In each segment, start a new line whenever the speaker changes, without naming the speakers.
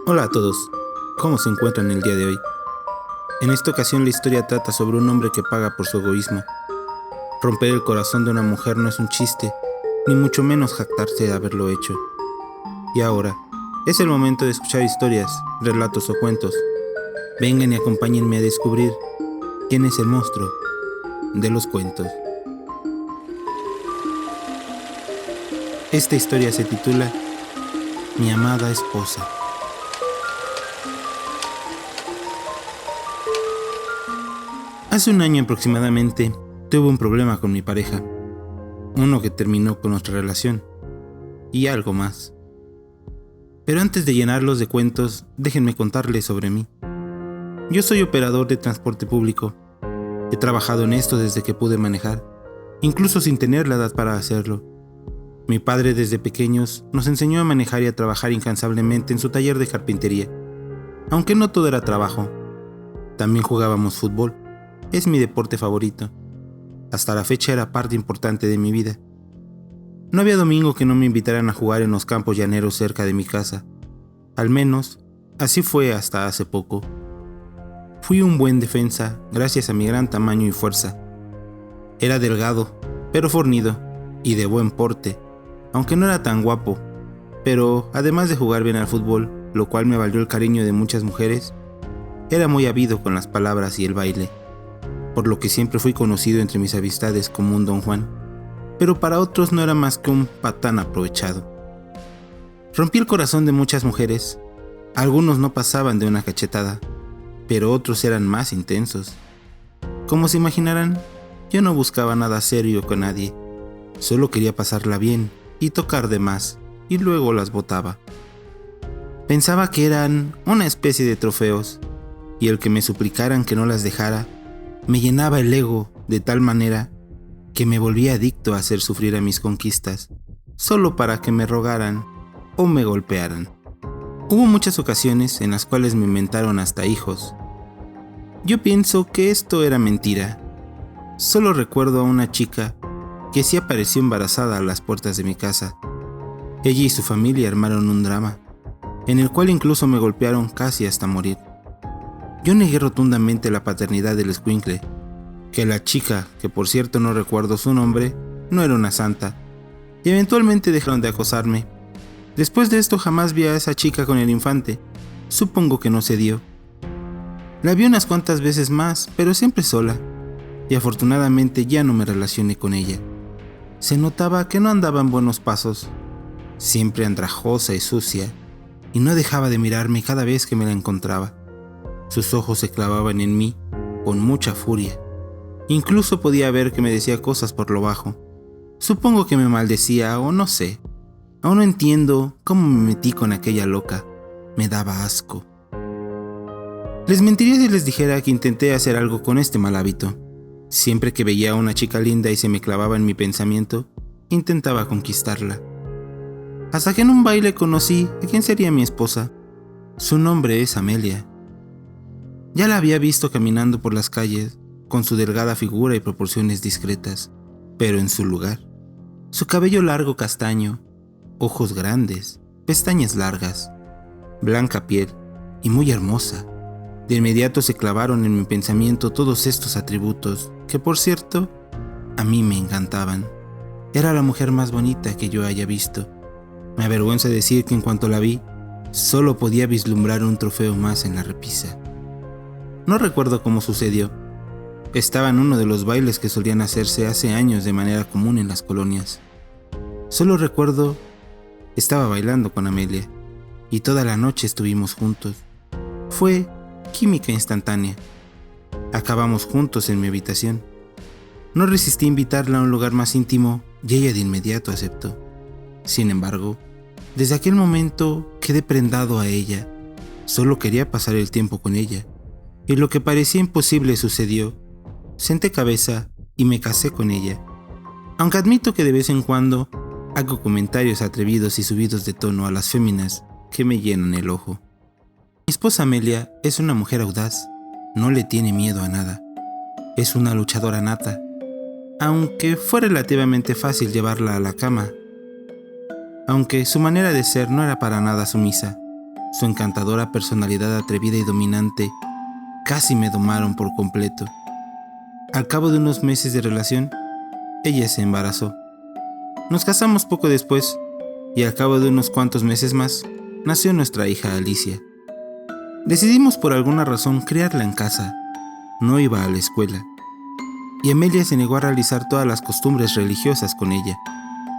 Hola a todos, ¿cómo se encuentran el día de hoy? En esta ocasión la historia trata sobre un hombre que paga por su egoísmo. Romper el corazón de una mujer no es un chiste, ni mucho menos jactarse de haberlo hecho. Y ahora, es el momento de escuchar historias, relatos o cuentos. Vengan y acompáñenme a descubrir quién es el monstruo de los cuentos. Esta historia se titula Mi amada esposa. Hace un año aproximadamente tuve un problema con mi pareja, uno que terminó con nuestra relación, y algo más. Pero antes de llenarlos de cuentos, déjenme contarles sobre mí. Yo soy operador de transporte público. He trabajado en esto desde que pude manejar, incluso sin tener la edad para hacerlo. Mi padre desde pequeños nos enseñó a manejar y a trabajar incansablemente en su taller de carpintería. Aunque no todo era trabajo, también jugábamos fútbol. Es mi deporte favorito. Hasta la fecha era parte importante de mi vida. No había domingo que no me invitaran a jugar en los campos llaneros cerca de mi casa. Al menos, así fue hasta hace poco. Fui un buen defensa gracias a mi gran tamaño y fuerza. Era delgado, pero fornido, y de buen porte, aunque no era tan guapo. Pero, además de jugar bien al fútbol, lo cual me valió el cariño de muchas mujeres, era muy habido con las palabras y el baile, por lo que siempre fui conocido entre mis amistades como un Don Juan, pero para otros no era más que un patán aprovechado. Rompí el corazón de muchas mujeres. Algunos no pasaban de una cachetada, pero otros eran más intensos. Como se imaginarán, yo no buscaba nada serio con nadie, solo quería pasarla bien y tocar de más, y luego las botaba. Pensaba que eran una especie de trofeos, y el que me suplicaran que no las dejara me llenaba el ego de tal manera que me volvía adicto a hacer sufrir a mis conquistas, solo para que me rogaran o me golpearan. Hubo muchas ocasiones en las cuales me inventaron hasta hijos. Yo pienso que esto era mentira. Solo recuerdo a una chica que sí apareció embarazada a las puertas de mi casa. Ella y su familia armaron un drama, en el cual incluso me golpearon casi hasta morir. Yo negué rotundamente la paternidad del escuincle, que la chica, que por cierto no recuerdo su nombre, no era una santa, y eventualmente dejaron de acosarme. Después de esto jamás vi a esa chica con el infante. Supongo que no se dio. La vi unas cuantas veces más, pero siempre sola, y afortunadamente ya no me relacioné con ella. Se notaba que no andaba en buenos pasos, siempre andrajosa y sucia, y no dejaba de mirarme cada vez que me la encontraba. Sus ojos se clavaban en mí con mucha furia. Incluso podía ver que me decía cosas por lo bajo. Supongo que me maldecía o no sé. Aún no entiendo cómo me metí con aquella loca. Me daba asco. Les mentiría si les dijera que intenté hacer algo con este mal hábito. Siempre que veía a una chica linda y se me clavaba en mi pensamiento, intentaba conquistarla. Hasta que en un baile conocí a quien sería mi esposa. Su nombre es Amelia. Ya la había visto caminando por las calles, con su delgada figura y proporciones discretas, pero en su lugar. Su cabello largo castaño, ojos grandes, pestañas largas, blanca piel y muy hermosa. De inmediato se clavaron en mi pensamiento todos estos atributos, que por cierto, a mí me encantaban. Era la mujer más bonita que yo haya visto. Me avergüenza decir que en cuanto la vi, solo podía vislumbrar un trofeo más en la repisa. No recuerdo cómo sucedió. Estaba en uno de los bailes que solían hacerse hace años de manera común en las colonias. Solo recuerdo, estaba bailando con Amelia, y toda la noche estuvimos juntos. Fue química instantánea. Acabamos juntos en mi habitación. No resistí invitarla a un lugar más íntimo y ella de inmediato aceptó. Sin embargo, desde aquel momento quedé prendado a ella. Solo quería pasar el tiempo con ella. Y lo que parecía imposible sucedió. Senté cabeza y me casé con ella. Aunque admito que de vez en cuando hago comentarios atrevidos y subidos de tono a las féminas que me llenan el ojo. Mi esposa Amelia es una mujer audaz, no le tiene miedo a nada. Es una luchadora nata, aunque fue relativamente fácil llevarla a la cama. Aunque su manera de ser no era para nada sumisa, su encantadora personalidad atrevida y dominante casi me domaron por completo. Al cabo de unos meses de relación, ella se embarazó. Nos casamos poco después y al cabo de unos cuantos meses más, nació nuestra hija Alicia. Decidimos por alguna razón criarla en casa. No iba a la escuela. Y Amelia se negó a realizar todas las costumbres religiosas con ella,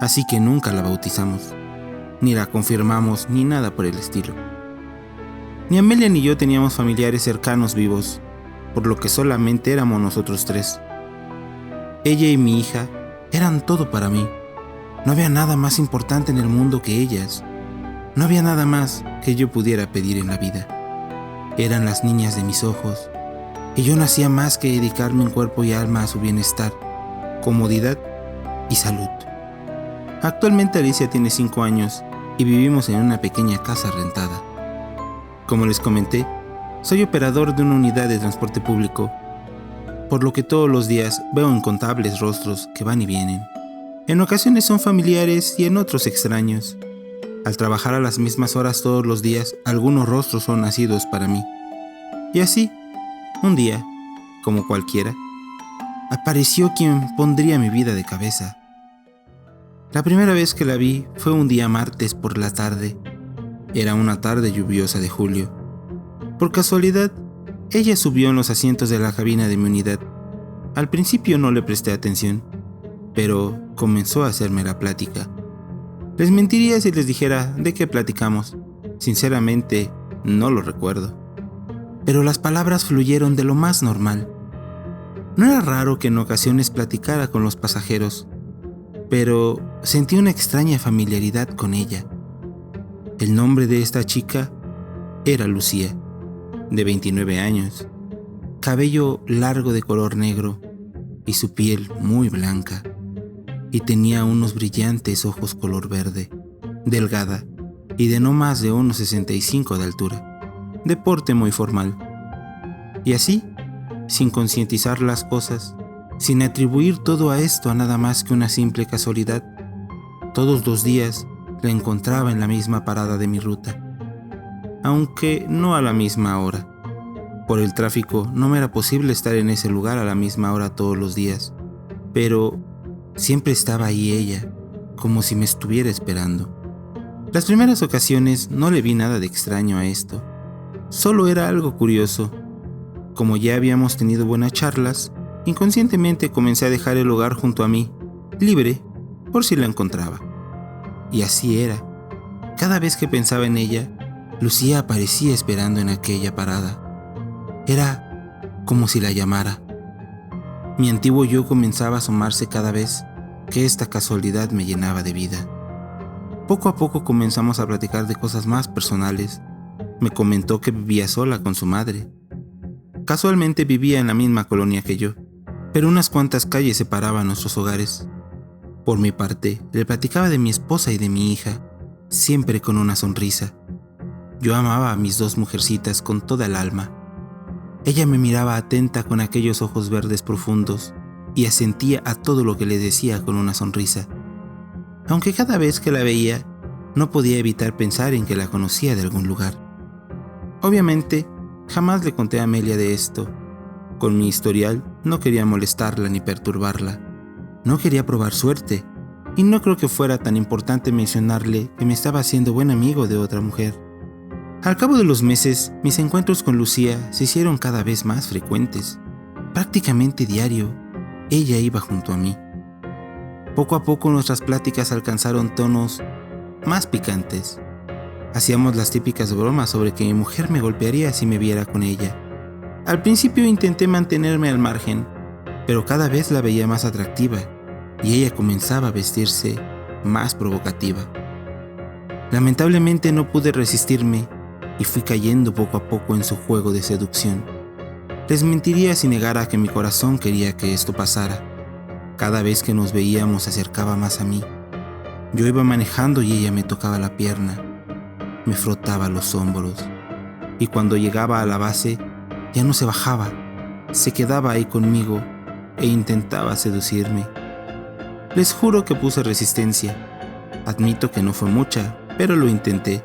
así que nunca la bautizamos, ni la confirmamos, ni nada por el estilo. Ni Amelia ni yo teníamos familiares cercanos vivos, por lo que solamente éramos nosotros tres. Ella y mi hija eran todo para mí. No había nada más importante en el mundo que ellas. No había nada más que yo pudiera pedir en la vida. Eran las niñas de mis ojos, y yo no hacía más que dedicarme en cuerpo y alma a su bienestar, comodidad y salud. Actualmente Alicia tiene 5 años y vivimos en una pequeña casa rentada. Como les comenté, soy operador de una unidad de transporte público, por lo que todos los días veo incontables rostros que van y vienen. En ocasiones son familiares y en otros extraños. Al trabajar a las mismas horas todos los días, algunos rostros son nacidos para mí. Y así, un día, como cualquiera, apareció quien pondría mi vida de cabeza. La primera vez que la vi fue un día martes por la tarde. Era una tarde lluviosa de julio. Por casualidad, ella subió en los asientos de la cabina de mi unidad. Al principio no le presté atención, pero comenzó a hacerme la plática. Les mentiría si les dijera de qué platicamos. Sinceramente, no lo recuerdo. Pero las palabras fluyeron de lo más normal. No era raro que en ocasiones platicara con los pasajeros, pero sentí una extraña familiaridad con ella. El nombre de esta chica era Lucía, de 29 años, cabello largo de color negro y su piel muy blanca, y tenía unos brillantes ojos color verde, delgada y de no más de 1,65 de altura, de porte muy formal. Y así, sin concientizar las cosas, sin atribuir todo a esto a nada más que una simple casualidad, todos los días la encontraba en la misma parada de mi ruta, aunque no a la misma hora. Por el tráfico no me era posible estar en ese lugar a la misma hora todos los días, pero siempre estaba ahí ella, como si me estuviera esperando. Las primeras ocasiones no le vi nada de extraño a esto, solo era algo curioso. Como ya habíamos tenido buenas charlas, inconscientemente comencé a dejar el hogar junto a mí, libre, por si la encontraba. Y así era. Cada vez que pensaba en ella, Lucía aparecía esperando en aquella parada. Era como si la llamara. Mi antiguo yo comenzaba a asomarse cada vez que esta casualidad me llenaba de vida. Poco a poco comenzamos a platicar de cosas más personales. Me comentó que vivía sola con su madre. Casualmente vivía en la misma colonia que yo, pero unas cuantas calles separaban nuestros hogares. Por mi parte, le platicaba de mi esposa y de mi hija, siempre con una sonrisa. Yo amaba a mis 2 mujercitas con toda el alma. Ella me miraba atenta con aquellos ojos verdes profundos y asentía a todo lo que le decía con una sonrisa. Aunque cada vez que la veía, no podía evitar pensar en que la conocía de algún lugar. Obviamente, jamás le conté a Amelia de esto. Con mi historial, no quería molestarla ni perturbarla. No quería probar suerte, y no creo que fuera tan importante mencionarle que me estaba haciendo buen amigo de otra mujer. Al cabo de los meses, mis encuentros con Lucía se hicieron cada vez más frecuentes. Prácticamente diario, ella iba junto a mí. Poco a poco nuestras pláticas alcanzaron tonos más picantes. Hacíamos las típicas bromas sobre que mi mujer me golpearía si me viera con ella. Al principio intenté mantenerme al margen, pero cada vez la veía más atractiva y ella comenzaba a vestirse más provocativa. Lamentablemente no pude resistirme y fui cayendo poco a poco en su juego de seducción. Les mentiría si negara que mi corazón quería que esto pasara. Cada vez que nos veíamos se acercaba más a mí. Yo iba manejando y ella me tocaba la pierna, me frotaba los hombros, y cuando llegaba a la base ya no se bajaba, se quedaba ahí conmigo e intentaba seducirme. Les juro que puse resistencia. Admito que no fue mucha, pero lo intenté.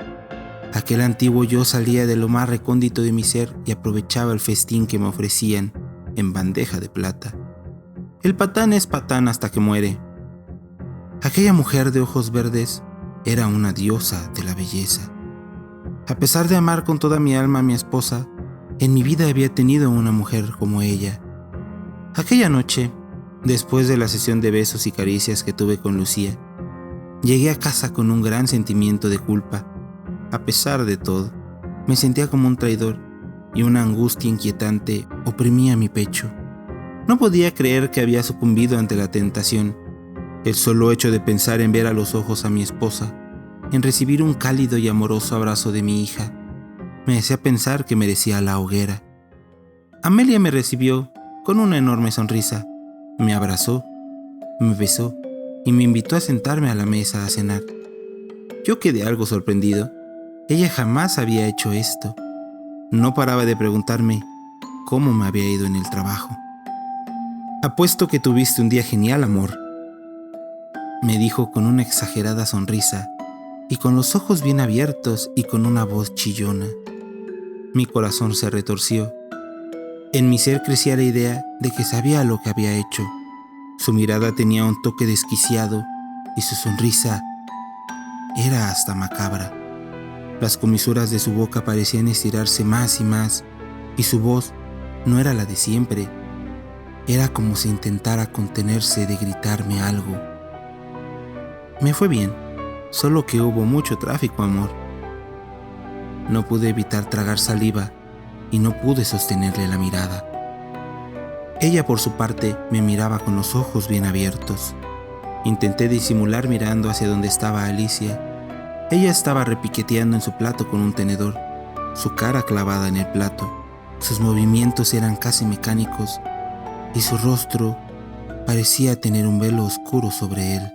Aquel antiguo yo salía de lo más recóndito de mi ser y aprovechaba el festín que me ofrecían en bandeja de plata. El patán es patán hasta que muere. Aquella mujer de ojos verdes era una diosa de la belleza. A pesar de amar con toda mi alma a mi esposa, en mi vida había tenido una mujer como ella. Aquella noche, después de la sesión de besos y caricias que tuve con Lucía, llegué a casa con un gran sentimiento de culpa. A pesar de todo, me sentía como un traidor y una angustia inquietante oprimía mi pecho. No podía creer que había sucumbido ante la tentación. El solo hecho de pensar en ver a los ojos a mi esposa, en recibir un cálido y amoroso abrazo de mi hija, me hacía pensar que merecía la hoguera. Amelia me recibió con una enorme sonrisa, me abrazó, me besó y me invitó a sentarme a la mesa a cenar. Yo quedé algo sorprendido. Ella jamás había hecho esto. No paraba de preguntarme cómo me había ido en el trabajo. «Apuesto que tuviste un día genial, amor», me dijo con una exagerada sonrisa y con los ojos bien abiertos y con una voz chillona. Mi corazón se retorció. En mi ser crecía la idea de que sabía lo que había hecho. Su mirada tenía un toque desquiciado y su sonrisa era hasta macabra. Las comisuras de su boca parecían estirarse más y más, y su voz no era la de siempre. Era como si intentara contenerse de gritarme algo. Me fue bien, solo que hubo mucho tráfico, amor. No pude evitar tragar saliva y no pude sostenerle la mirada. Ella, por su parte, me miraba con los ojos bien abiertos. Intenté disimular mirando hacia donde estaba Alicia. Ella estaba repiqueteando en su plato con un tenedor, su cara clavada en el plato. Sus movimientos eran casi mecánicos y su rostro parecía tener un velo oscuro sobre él.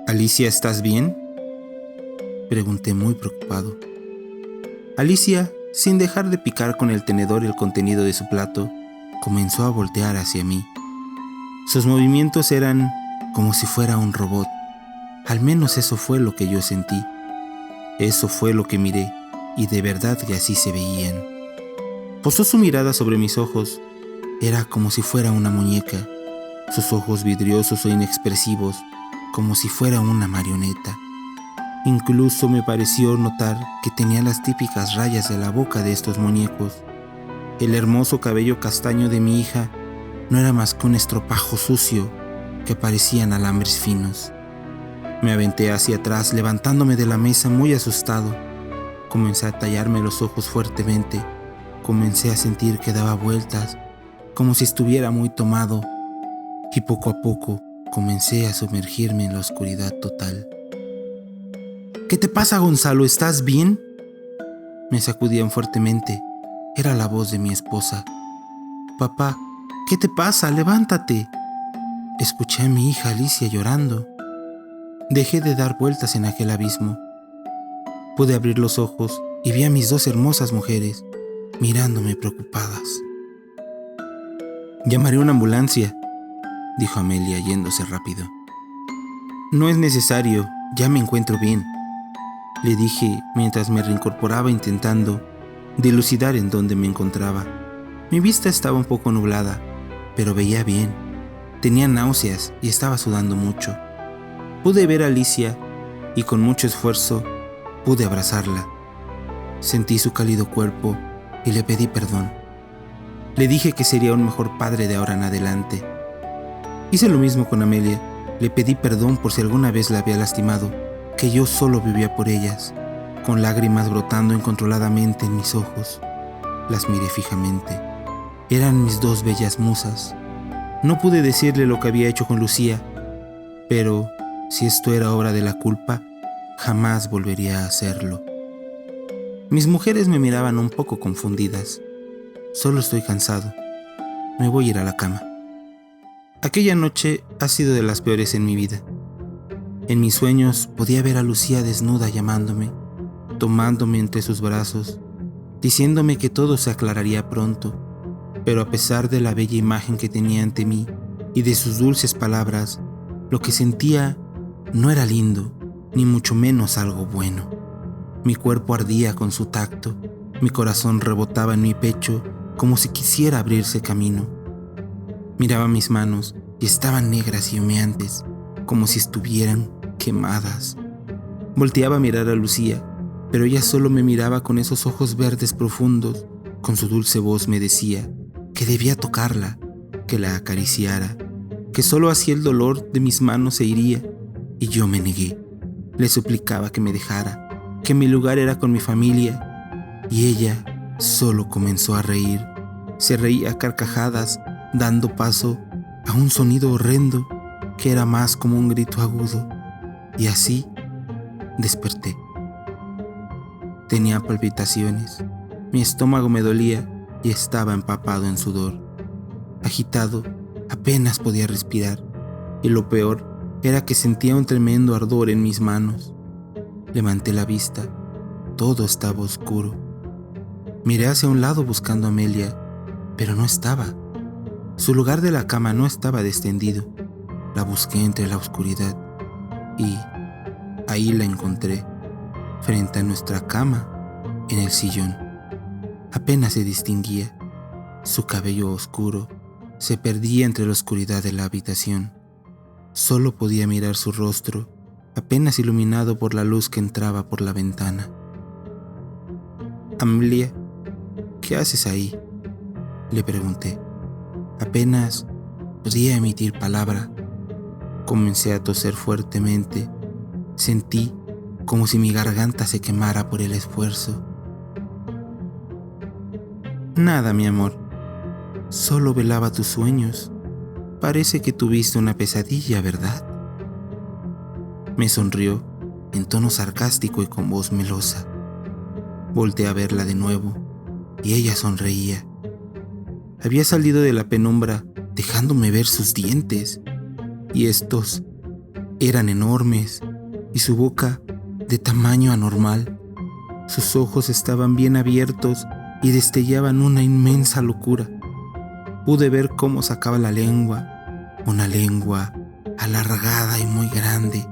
«Alicia, ¿estás bien?», pregunté muy preocupado. Alicia, sin dejar de picar con el tenedor el contenido de su plato, comenzó a voltear hacia mí. Sus movimientos eran como si fuera un robot. Al menos eso fue lo que yo sentí. Eso fue lo que miré, y de verdad que así se veían. Posó su mirada sobre mis ojos. Era como si fuera una muñeca, sus ojos vidriosos e inexpresivos, como si fuera una marioneta. Incluso me pareció notar que tenía las típicas rayas de la boca de estos muñecos. El hermoso cabello castaño de mi hija no era más que un estropajo sucio que parecían alambres finos. Me aventé hacia atrás, levantándome de la mesa muy asustado. Comencé a tallarme los ojos fuertemente. Comencé a sentir que daba vueltas, como si estuviera muy tomado, y poco a poco comencé a sumergirme en la oscuridad total. «¿Qué te pasa, Gonzalo? ¿Estás bien?», me sacudían fuertemente. Era la voz de mi esposa. «Papá, ¿qué te pasa? ¡Levántate!». Escuché a mi hija Alicia llorando. Dejé de dar vueltas en aquel abismo. Pude abrir los ojos y vi a mis dos hermosas mujeres mirándome preocupadas. «Llamaré una ambulancia», dijo Amelia yéndose rápido. «No es necesario, ya me encuentro bien», le dije mientras me reincorporaba intentando dilucidar en dónde me encontraba. Mi vista estaba un poco nublada, pero veía bien. Tenía náuseas y estaba sudando mucho. Pude ver a Alicia y con mucho esfuerzo pude abrazarla. Sentí su cálido cuerpo y le pedí perdón. Le dije que sería un mejor padre de ahora en adelante. Hice lo mismo con Amelia. Le pedí perdón por si alguna vez la había lastimado, que yo solo vivía por ellas. Con lágrimas brotando incontroladamente en mis ojos, las miré fijamente. Eran mis dos bellas musas. No pude decirle lo que había hecho con Lucía, pero si esto era obra de la culpa, jamás volvería a hacerlo. Mis mujeres me miraban un poco confundidas. «Solo estoy cansado. Me voy a ir a la cama». Aquella noche ha sido de las peores en mi vida. En mis sueños podía ver a Lucía desnuda llamándome, tomándome entre sus brazos, diciéndome que todo se aclararía pronto, pero a pesar de la bella imagen que tenía ante mí y de sus dulces palabras, lo que sentía no era lindo, ni mucho menos algo bueno. Mi cuerpo ardía con su tacto, mi corazón rebotaba en mi pecho como si quisiera abrirse camino. Miraba mis manos y estaban negras y humeantes, como si estuvieran quemadas. Volteaba a mirar a Lucía, pero ella solo me miraba con esos ojos verdes profundos. Con su dulce voz me decía que debía tocarla, que la acariciara, que solo así el dolor de mis manos se iría, y yo me negué. Le suplicaba que me dejara, que mi lugar era con mi familia, y ella solo comenzó a reír. Se reía a carcajadas, dando paso a un sonido horrendo que era más como un grito agudo, y así desperté. Tenía palpitaciones, mi estómago me dolía y estaba empapado en sudor. Agitado, apenas podía respirar, y lo peor era que sentía un tremendo ardor en mis manos. Levanté la vista, todo estaba oscuro. Miré hacia un lado buscando a Amelia, pero no estaba. Su lugar de la cama no estaba descendido. La busqué entre la oscuridad y ahí la encontré, frente a nuestra cama, en el sillón. Apenas se distinguía. Su cabello oscuro se perdía entre la oscuridad de la habitación. Solo podía mirar su rostro, apenas iluminado por la luz que entraba por la ventana. «Amelia, ¿qué haces ahí?», le pregunté. Apenas podía emitir palabra. Comencé a toser fuertemente. Sentí como si mi garganta se quemara por el esfuerzo. «Nada, mi amor. Solo velaba tus sueños. Parece que tuviste una pesadilla, ¿verdad?». Me sonrió en tono sarcástico y con voz melosa. Volteé a verla de nuevo y ella sonreía. Había salido de la penumbra dejándome ver sus dientes, y estos eran enormes, y su boca de tamaño anormal. Sus ojos estaban bien abiertos y destellaban una inmensa locura. Pude ver cómo sacaba la lengua, una lengua alargada y muy grande,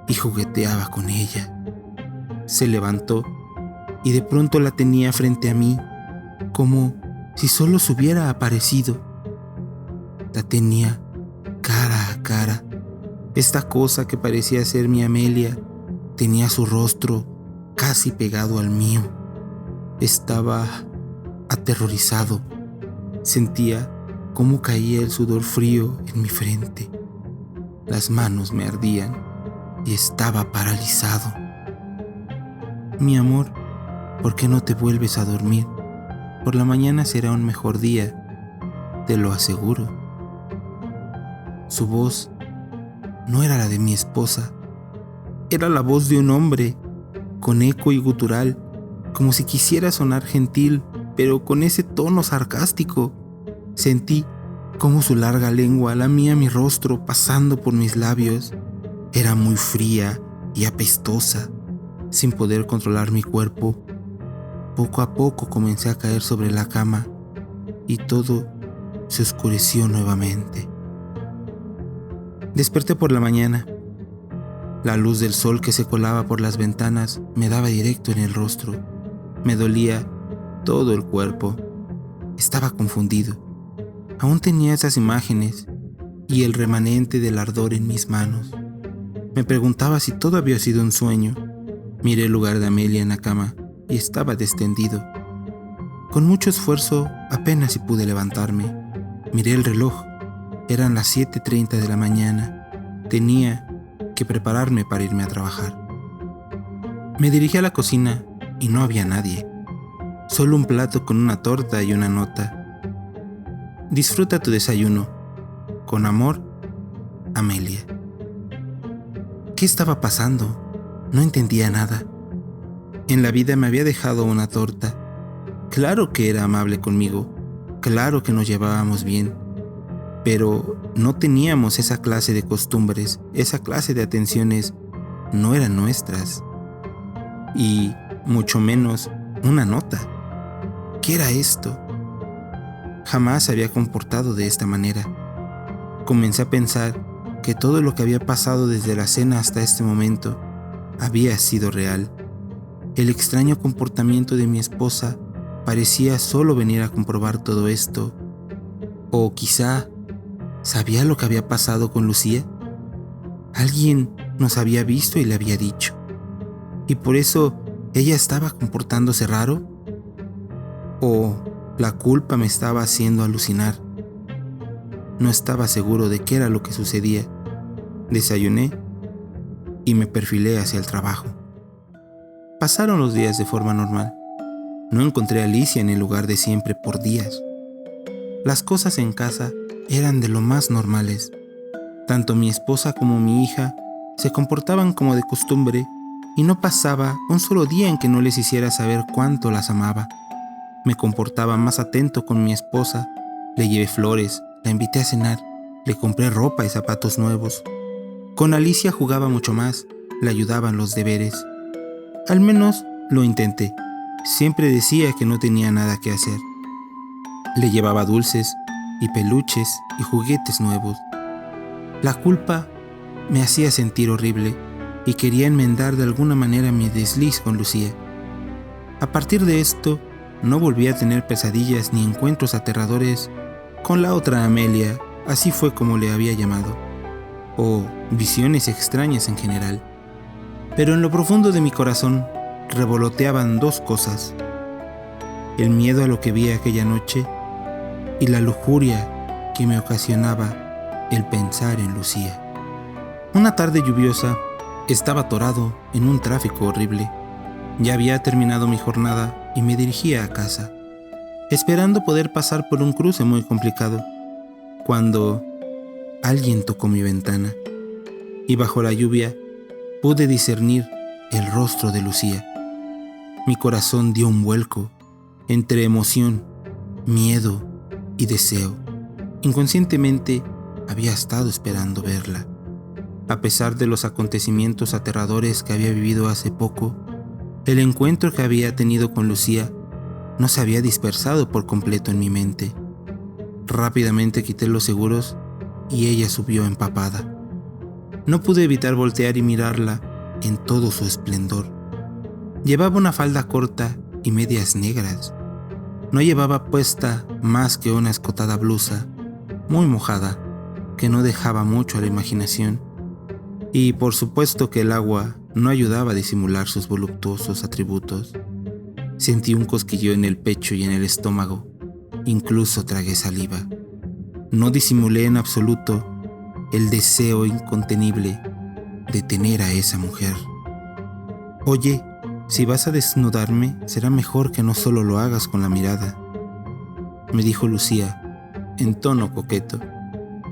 y jugueteaba con ella. Se levantó y de pronto la tenía frente a mí, como si solo se hubiera aparecido. La tenía cara a cara. Esta cosa que parecía ser mi Amelia tenía su rostro casi pegado al mío. Estaba aterrorizado. Sentía cómo caía el sudor frío en mi frente. Las manos me ardían y estaba paralizado. «Mi amor, ¿por qué no te vuelves a dormir? Por la mañana será un mejor día, te lo aseguro». Su voz no era la de mi esposa, era la voz de un hombre, con eco y gutural, como si quisiera sonar gentil, pero con ese tono sarcástico. Sentí cómo su larga lengua lamía mi rostro pasando por mis labios. Era muy fría y apestosa. Sin poder controlar mi cuerpo, poco a poco comencé a caer sobre la cama y todo se oscureció nuevamente. Desperté por la mañana. La luz del sol que se colaba por las ventanas me daba directo en el rostro. Me dolía todo el cuerpo. Estaba confundido. Aún tenía esas imágenes y el remanente del ardor en mis manos. Me preguntaba si todo había sido un sueño. Miré el lugar de Amelia en la cama y estaba descendido. Con mucho esfuerzo apenas si pude levantarme. Miré el reloj. Eran las 7:30 de la mañana. Tenía que prepararme para irme a trabajar. Me dirigí a la cocina y no había nadie. Solo un plato con una torta y una nota. «Disfruta tu desayuno. Con amor, Amelia». ¿Qué estaba pasando? No entendía nada. En la vida me había dejado una torta. Claro que era amable conmigo. Claro que nos llevábamos bien. Pero no teníamos esa clase de costumbres, esa clase de atenciones no eran nuestras. Y mucho menos una nota. ¿Qué era esto? Jamás se había comportado de esta manera. Comencé a pensar que todo lo que había pasado desde la cena hasta este momento había sido real. El extraño comportamiento de mi esposa parecía solo venir a comprobar todo esto. O quizá sabía lo que había pasado con Lucía. Alguien nos había visto y le había dicho. ¿Y por eso ella estaba comportándose raro? ¿O la culpa me estaba haciendo alucinar? No estaba seguro de qué era lo que sucedía. Desayuné y me perfilé hacia el trabajo. Pasaron los días de forma normal. No encontré a Alicia en el lugar de siempre por días. Las cosas en casa eran de lo más normales. Tanto mi esposa como mi hija se comportaban como de costumbre y no pasaba un solo día en que no les hiciera saber cuánto las amaba. Me comportaba más atento con mi esposa, le llevé flores, la invité a cenar, le compré ropa y zapatos nuevos. Con Alicia jugaba mucho más, le ayudaba en los deberes. Al menos lo intenté. Siempre decía que no tenía nada que hacer. Le llevaba dulces y peluches y juguetes nuevos. La culpa me hacía sentir horrible y quería enmendar de alguna manera mi desliz con Lucía. A partir de esto, no volví a tener pesadillas ni encuentros aterradores con la otra Amelia, así fue como le había llamado, o visiones extrañas en general. Pero en lo profundo de mi corazón revoloteaban dos cosas: el miedo a lo que vi aquella noche y la lujuria que me ocasionaba el pensar en Lucía. Una tarde lluviosa, estaba atorado en un tráfico horrible. Ya había terminado mi jornada y me dirigía a casa, esperando poder pasar por un cruce muy complicado, cuando alguien tocó mi ventana y bajo la lluvia pude discernir el rostro de Lucía. Mi corazón dio un vuelco entre emoción, miedo y deseo. Inconscientemente había estado esperando verla. A pesar de los acontecimientos aterradores que había vivido hace poco, el encuentro que había tenido con Lucía no se había dispersado por completo en mi mente. Rápidamente quité los seguros y ella subió empapada. No pude evitar voltear y mirarla en todo su esplendor. Llevaba una falda corta y medias negras. No llevaba puesta más que una escotada blusa, muy mojada, que no dejaba mucho a la imaginación. Y por supuesto que el agua no ayudaba a disimular sus voluptuosos atributos. Sentí un cosquilleo en el pecho y en el estómago. Incluso tragué saliva. No disimulé en absoluto el deseo incontenible de tener a esa mujer. Oye, si vas a desnudarme, será mejor que no solo lo hagas con la mirada, me dijo Lucía, en tono coqueto.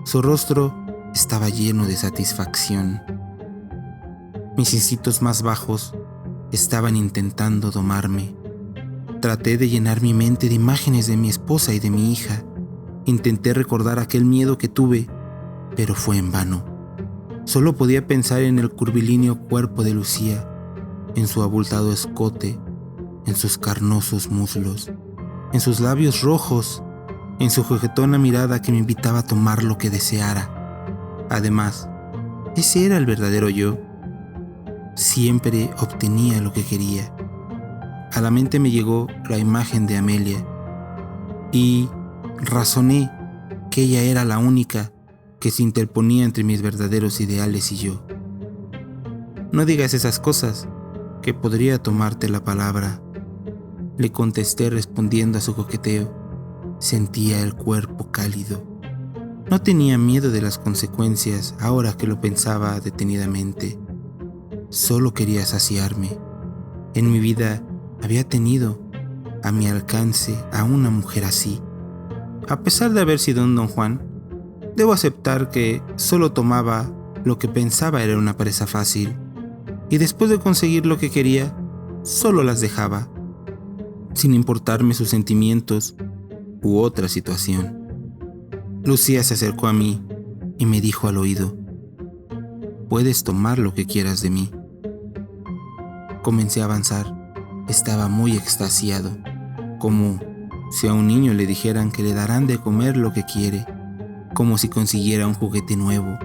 Su rostro estaba lleno de satisfacción. Mis instintos más bajos estaban intentando domarme. Traté de llenar mi mente de imágenes de mi esposa y de mi hija. Intenté recordar aquel miedo que tuve, pero fue en vano. Solo podía pensar en el curvilíneo cuerpo de Lucía, en su abultado escote, en sus carnosos muslos, en sus labios rojos, en su juguetona mirada que me invitaba a tomar lo que deseara. Además, ese era el verdadero yo. Siempre obtenía lo que quería. A la mente me llegó la imagen de Amelia y razoné que ella era la única que se interponía entre mis verdaderos ideales y yo. No digas esas cosas, que podría tomarte la palabra, le contesté respondiendo a su coqueteo. Sentía el cuerpo cálido. No tenía miedo de las consecuencias ahora que lo pensaba detenidamente. Solo quería saciarme. En mi vida había tenido a mi alcance a una mujer así. A pesar de haber sido un Don Juan, debo aceptar que solo tomaba lo que pensaba era una presa fácil, y después de conseguir lo que quería, solo las dejaba, sin importarme sus sentimientos u otra situación. Lucía se acercó a mí y me dijo al oído: «Puedes tomar lo que quieras de mí». Comencé a avanzar. Estaba muy extasiado, como si a un niño le dijeran que le darán de comer lo que quiere, como si consiguiera un juguete nuevo.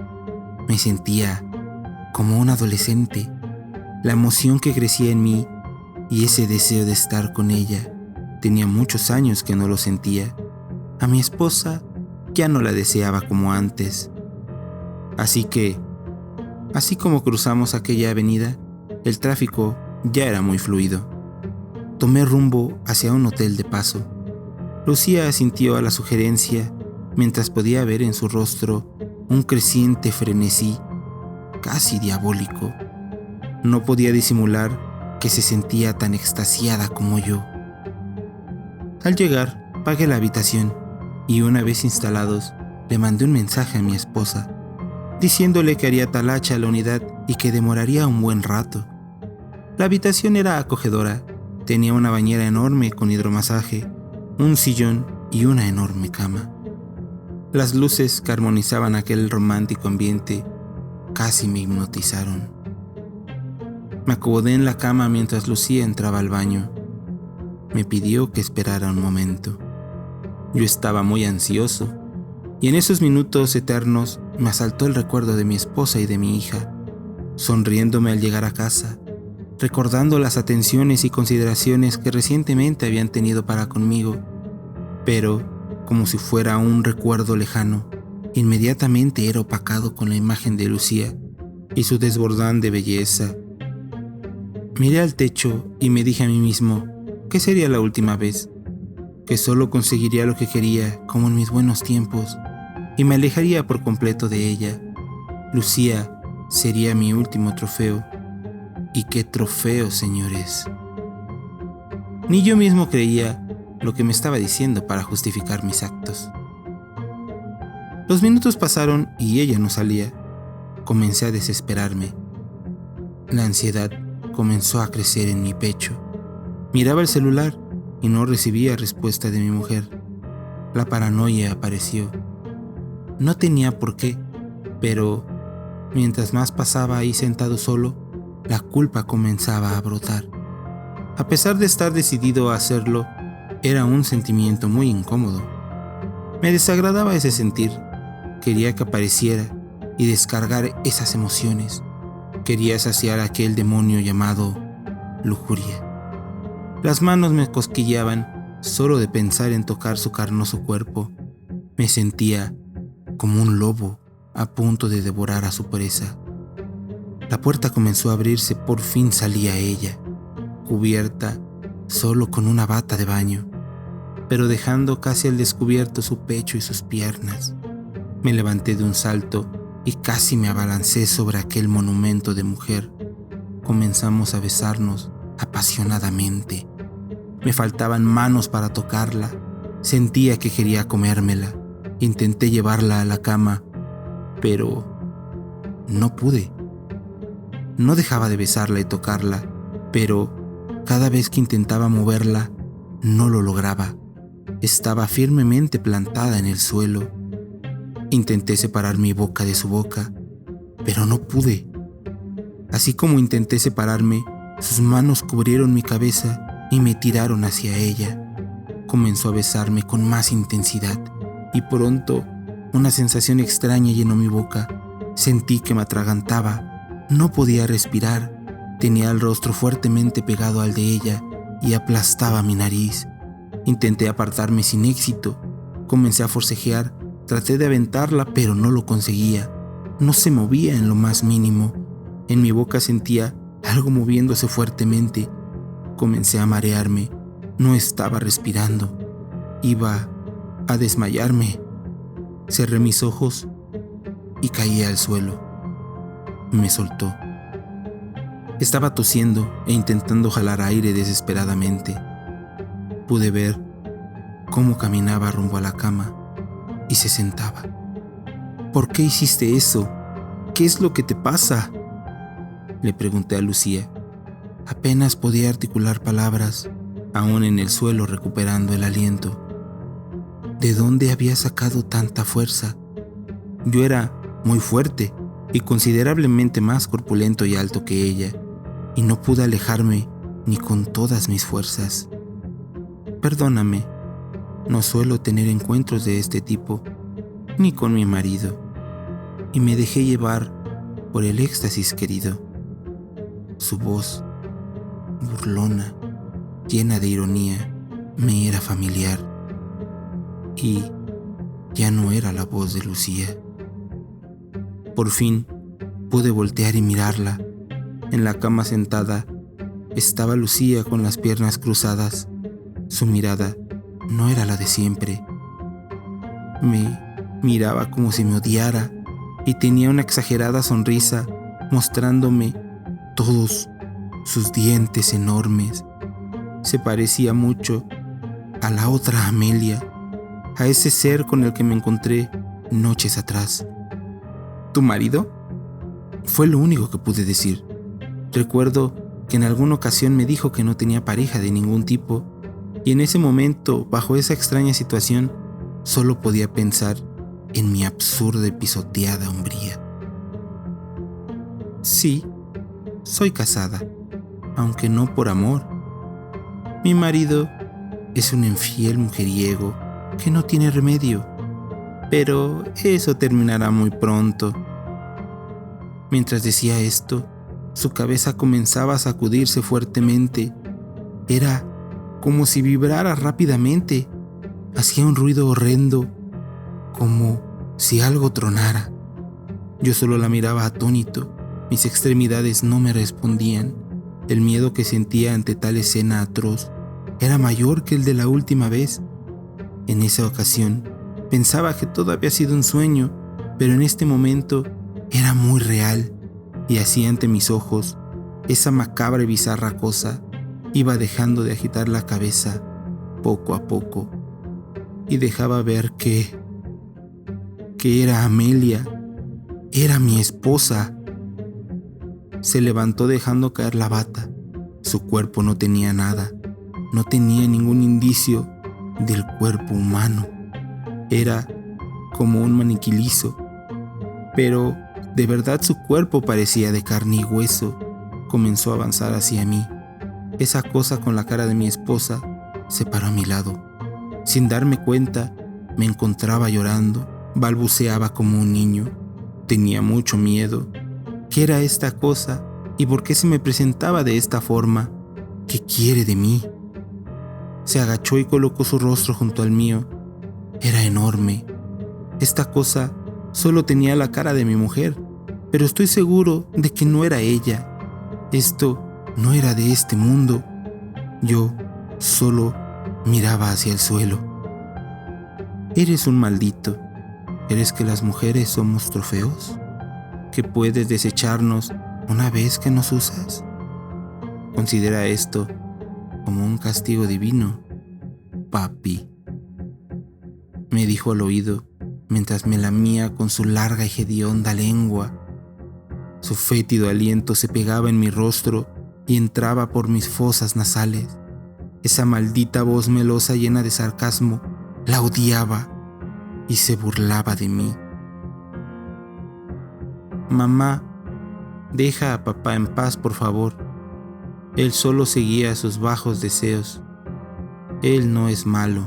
Me sentía como un adolescente. La emoción que crecía en mí y ese deseo de estar con ella. Tenía muchos años que no lo sentía. A mi esposa ya no la deseaba como antes. Así como cruzamos aquella avenida, el tráfico ya era muy fluido. Tomé rumbo hacia un hotel de paso. Lucía asintió a la sugerencia mientras podía ver en su rostro un creciente frenesí, casi diabólico. No podía disimular que se sentía tan extasiada como yo. Al llegar, pagué la habitación y una vez instalados, le mandé un mensaje a mi esposa, diciéndole que haría talacha a la unidad y que demoraría un buen rato. La habitación era acogedora, tenía una bañera enorme con hidromasaje, un sillón y una enorme cama. Las luces que armonizaban aquel romántico ambiente casi me hipnotizaron. Me acomodé en la cama mientras Lucía entraba al baño. Me pidió que esperara un momento. Yo estaba muy ansioso, y en esos minutos eternos me asaltó el recuerdo de mi esposa y de mi hija, sonriéndome al llegar a casa, recordando las atenciones y consideraciones que recientemente habían tenido para conmigo, pero, como si fuera un recuerdo lejano, inmediatamente era opacado con la imagen de Lucía y su desbordante belleza. Miré al techo y me dije a mí mismo que sería la última vez, que solo conseguiría lo que quería como en mis buenos tiempos y me alejaría por completo de ella. Lucía sería mi último trofeo. ¿Y qué trofeo, señores? Ni yo mismo creía lo que me estaba diciendo para justificar mis actos. Los minutos pasaron y ella no salía. Comencé a desesperarme. La ansiedad comenzó a crecer en mi pecho. Miraba el celular y no recibía respuesta de mi mujer. La paranoia apareció. No tenía por qué, pero mientras más pasaba ahí sentado solo, la culpa comenzaba a brotar. A pesar de estar decidido a hacerlo, era un sentimiento muy incómodo. Me desagradaba ese sentir. Quería que apareciera y descargar esas emociones. Quería saciar aquel demonio llamado lujuria. Las manos me cosquilleaban solo de pensar en tocar su carnoso cuerpo. Me sentía como un lobo a punto de devorar a su presa. La puerta comenzó a abrirse, por fin salía ella, cubierta solo con una bata de baño, pero dejando casi al descubierto su pecho y sus piernas. Me levanté de un salto y casi me abalancé sobre aquel monumento de mujer. Comenzamos a besarnos apasionadamente. Me faltaban manos para tocarla. Sentía que quería comérmela. Intenté llevarla a la cama, pero no pude. No dejaba de besarla y tocarla, pero cada vez que intentaba moverla, no lo lograba. Estaba firmemente plantada en el suelo. Intenté separar mi boca de su boca, pero no pude. Así como intenté separarme, sus manos cubrieron mi cabeza y me tiraron hacia ella. Comenzó a besarme con más intensidad y pronto una sensación extraña llenó mi boca. Sentí que me atragantaba, no podía respirar, tenía el rostro fuertemente pegado al de ella y aplastaba mi nariz. Intenté apartarme sin éxito, comencé a forcejear, traté de aventarla pero no lo conseguía, no se movía en lo más mínimo. En mi boca sentía algo moviéndose fuertemente. Comencé a marearme, no estaba respirando, iba a desmayarme. Cerré mis ojos y caí al suelo. Me soltó. Estaba tosiendo e intentando jalar aire desesperadamente. Pude ver cómo caminaba rumbo a la cama y se sentaba. ¿Por qué hiciste eso? ¿Qué es lo que te pasa?, le pregunté a Lucía. Apenas podía articular palabras, aún en el suelo recuperando el aliento. ¿De dónde había sacado tanta fuerza? Yo era muy fuerte y considerablemente más corpulento y alto que ella, y no pude alejarme ni con todas mis fuerzas. Perdóname, no suelo tener encuentros de este tipo, ni con mi marido, y me dejé llevar por el éxtasis, querido. Su voz burlona, llena de ironía, me era familiar. Y ya no era la voz de Lucía. Por fin pude voltear y mirarla. En la cama sentada estaba Lucía con las piernas cruzadas. Su mirada no era la de siempre. Me miraba como si me odiara y tenía una exagerada sonrisa mostrándome todos sus dientes enormes. Se parecía mucho a la otra Amelia, a ese ser con el que me encontré noches atrás. ¿Tu marido? Fue lo único que pude decir. Recuerdo que en alguna ocasión me dijo que no tenía pareja de ningún tipo, y en ese momento, bajo esa extraña situación, solo podía pensar en mi absurda y pisoteada hombría. Sí, soy casada, aunque no por amor. Mi marido es un infiel mujeriego que no tiene remedio, pero eso terminará muy pronto. Mientras decía esto, su cabeza comenzaba a sacudirse fuertemente. Era como si vibrara rápidamente. Hacía un ruido horrendo, como si algo tronara. Yo solo la miraba atónito. Mis extremidades no me respondían. El miedo que sentía ante tal escena atroz era mayor que el de la última vez. En esa ocasión pensaba que todo había sido un sueño, pero en este momento era muy real, y así ante mis ojos, esa macabra y bizarra cosa iba dejando de agitar la cabeza poco a poco, y dejaba ver que era Amelia, era mi esposa. Se levantó dejando caer la bata. Su cuerpo no tenía nada, no tenía ningún indicio del cuerpo humano. Era como un maniquí liso, pero de verdad su cuerpo parecía de carne y hueso. Comenzó a avanzar hacia mí. Esa cosa con la cara de mi esposa se paró a mi lado. Sin darme cuenta, me encontraba llorando, balbuceaba como un niño. Tenía mucho miedo. ¿Qué era esta cosa? ¿Y por qué se me presentaba de esta forma? ¿Qué quiere de mí? Se agachó y colocó su rostro junto al mío. Era enorme. Esta cosa solo tenía la cara de mi mujer, pero estoy seguro de que no era ella. Esto no era de este mundo. Yo solo miraba hacia el suelo. Eres un maldito. ¿Eres que las mujeres somos trofeos? ¿Que puedes desecharnos una vez que nos usas? Considera esto como un castigo divino, papi, me dijo al oído mientras me lamía con su larga y hedionda lengua. Su fétido aliento se pegaba en mi rostro y entraba por mis fosas nasales. Esa maldita voz melosa llena de sarcasmo la odiaba y se burlaba de mí. Mamá, deja a papá en paz, por favor. Él solo seguía sus bajos deseos. Él no es malo.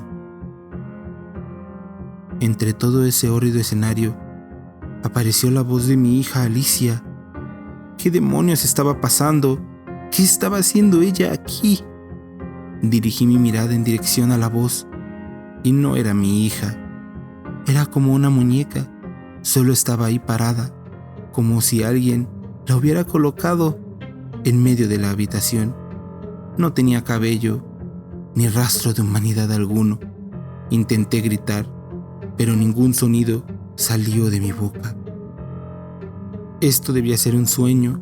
Entre todo ese hórrido escenario, apareció la voz de mi hija Alicia. ¿Qué demonios estaba pasando? ¿Qué estaba haciendo ella aquí? Dirigí mi mirada en dirección a la voz, y no era mi hija. Era como una muñeca, solo estaba ahí parada, como si alguien la hubiera colocado en medio de la habitación. No tenía cabello, ni rastro de humanidad alguno. Intenté gritar, pero ningún sonido salió de mi boca. Esto debía ser un sueño.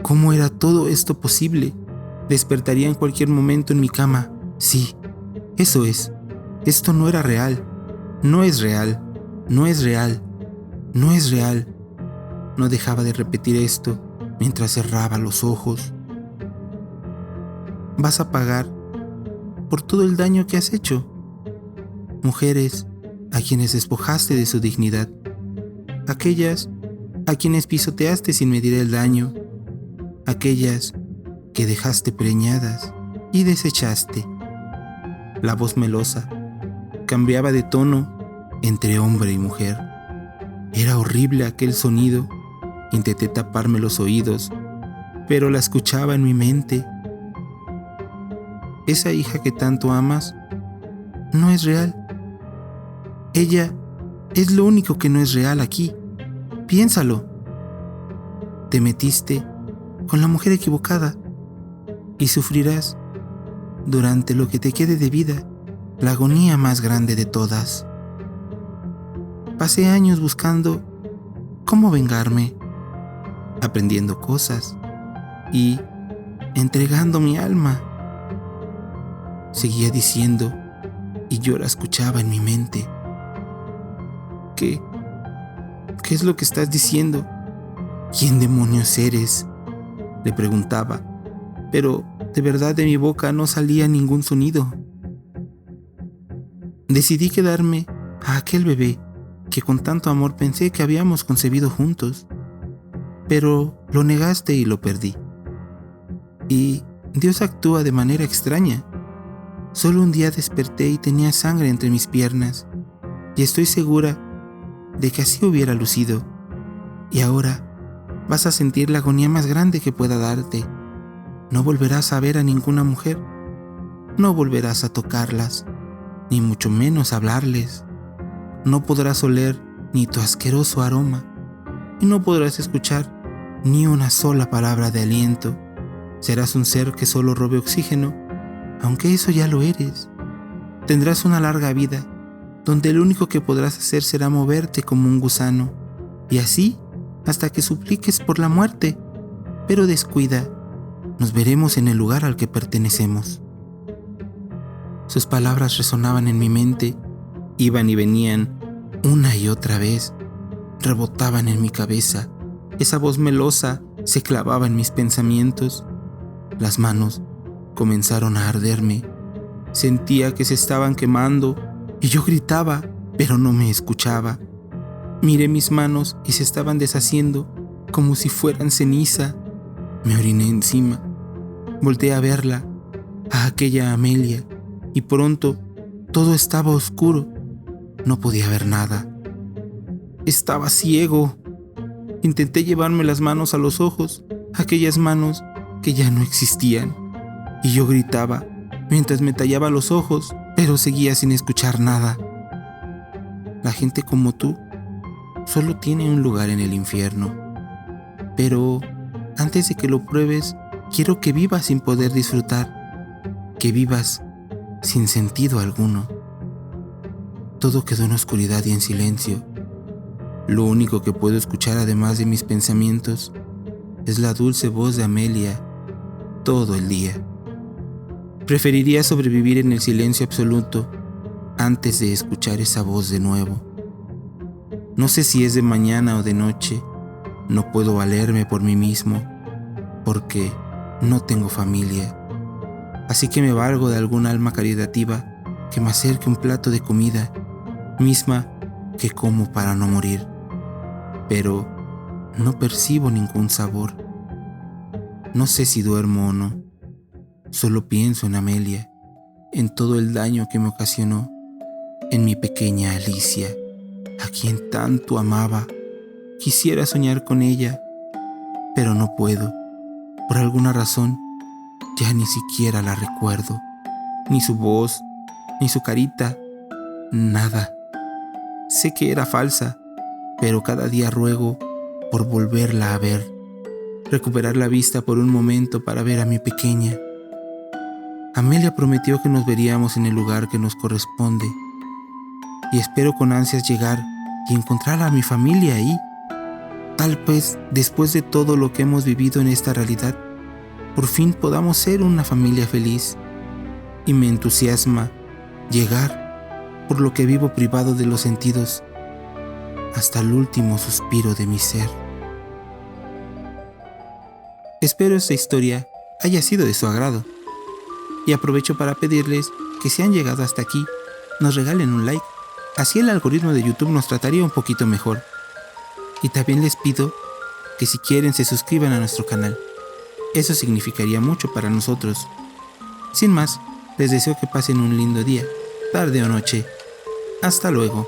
¿Cómo era todo esto posible? Despertaría en cualquier momento en mi cama. Sí, eso es. Esto no era real. No es real. No es real. No es real. No dejaba de repetir esto mientras cerraba los ojos. Vas a pagar por todo el daño que has hecho. Mujeres a quienes despojaste de su dignidad. Aquellas a quienes pisoteaste sin medir el daño. Aquellas que dejaste preñadas y desechaste. La voz melosa cambiaba de tono entre hombre y mujer. Era horrible aquel sonido. Intenté taparme los oídos, pero la escuchaba en mi mente. esa hija que tanto amas no es real. Ella es lo único que no es real aquí. Piénsalo. Te metiste con la mujer equivocada y sufrirás durante lo que te quede de vida la agonía más grande de todas. Pasé años buscando cómo vengarme, aprendiendo cosas y entregando mi alma. Seguía diciendo, y yo la escuchaba en mi mente. ¿Qué es lo que estás diciendo? ¿Quién demonios eres?, le preguntaba, pero de verdad de mi boca no salía ningún sonido. Decidí quedarme a aquel bebé que con tanto amor pensé que habíamos concebido juntos, pero lo negaste y lo perdí. Y Dios actúa de manera extraña. Solo un día desperté y tenía sangre entre mis piernas, y estoy segura de que así hubiera lucido. Y ahora vas a sentir la agonía más grande que pueda darte. No volverás a ver a ninguna mujer, no volverás a tocarlas, ni mucho menos hablarles. No podrás oler ni tu asqueroso aroma, y no podrás escuchar ni una sola palabra de aliento. Serás un ser que solo robe oxígeno, aunque eso ya lo eres. Tendrás una larga vida, donde lo único que podrás hacer será moverte como un gusano, y así hasta que supliques por la muerte. Pero descuida, nos veremos en el lugar al que pertenecemos. Sus palabras resonaban en mi mente, iban y venían una y otra vez, rebotaban en mi cabeza. Esa voz melosa se clavaba en mis pensamientos. Las manos comenzaron a arderme. Sentía que se estaban quemando y yo gritaba, pero no me escuchaba. Miré mis manos y se estaban deshaciendo como si fueran ceniza. Me oriné encima. Volteé a verla, a aquella Amelia, y pronto todo estaba oscuro. No podía ver nada. Estaba ciego. Intenté llevarme las manos a los ojos, aquellas manos que ya no existían, y yo gritaba mientras me tallaba los ojos, pero seguía sin escuchar nada. La gente como tú solo tiene un lugar en el infierno, pero antes de que lo pruebes, quiero que vivas sin poder disfrutar, que vivas sin sentido alguno. Todo quedó en oscuridad y en silencio. Lo único que puedo escuchar, además de mis pensamientos, es la dulce voz de Amelia todo el día. Preferiría sobrevivir en el silencio absoluto antes de escuchar esa voz de nuevo. No sé si es de mañana o de noche. No puedo valerme por mí mismo porque no tengo familia. Así que me valgo de algún alma caritativa que me acerque un plato de comida, misma que como para no morir. Pero no percibo ningún sabor. No sé si duermo o no. Solo pienso en Amelia, en todo el daño que me ocasionó, en mi pequeña Alicia, a quien tanto amaba. Quisiera soñar con ella, pero no puedo. Por alguna razón, ya ni siquiera la recuerdo. Ni su voz, ni su carita, nada. Sé que era falsa, pero cada día ruego por volverla a ver, recuperar la vista por un momento para ver a mi pequeña. Amelia prometió que nos veríamos en el lugar que nos corresponde, y espero con ansias llegar y encontrar a mi familia ahí. Tal vez, después de todo lo que hemos vivido en esta realidad, por fin podamos ser una familia feliz. Y me entusiasma llegar, por lo que vivo privado de los sentidos, hasta el último suspiro de mi ser. Espero esta historia haya sido de su agrado. Y aprovecho para pedirles que si han llegado hasta aquí, nos regalen un like. Así el algoritmo de YouTube nos trataría un poquito mejor. Y también les pido que si quieren se suscriban a nuestro canal. Eso significaría mucho para nosotros. Sin más, les deseo que pasen un lindo día, tarde o noche. Hasta luego.